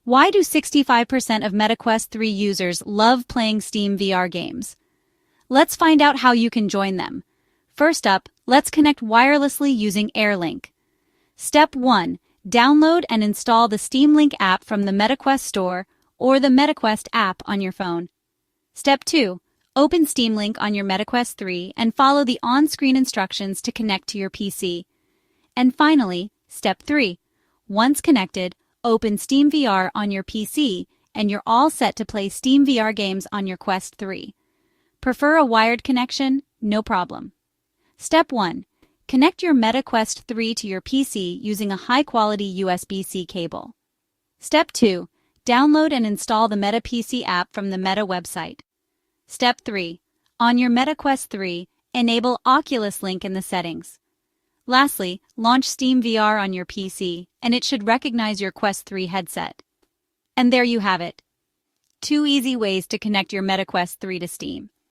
Why do 65% of MetaQuest 3 users love playing Steam VR games? Let's find out how you can join them. First up, let's connect wirelessly using AirLink. Step 1. Download and install the Steam Link app from the MetaQuest Store or the MetaQuest app on your phone. Step 2. Open Steam Link on your MetaQuest 3 and follow the on-screen instructions to connect to your PC. And finally, Step 3. Once connected, open Steam VR on your PC and you're all set to play Steam VR games on your Quest 3. Prefer a wired connection? No problem. Step 1. Connect your MetaQuest 3 to your PC using a high-quality USB-C cable. Step 2. Download and install the Meta PC app from the Meta website. Step 3. On your MetaQuest 3, enable Oculus Link in the settings. Lastly, launch Steam VR on your PC, and it should recognize your Quest 3 headset. And there you have it. 2 easy ways to connect your MetaQuest 3 to Steam.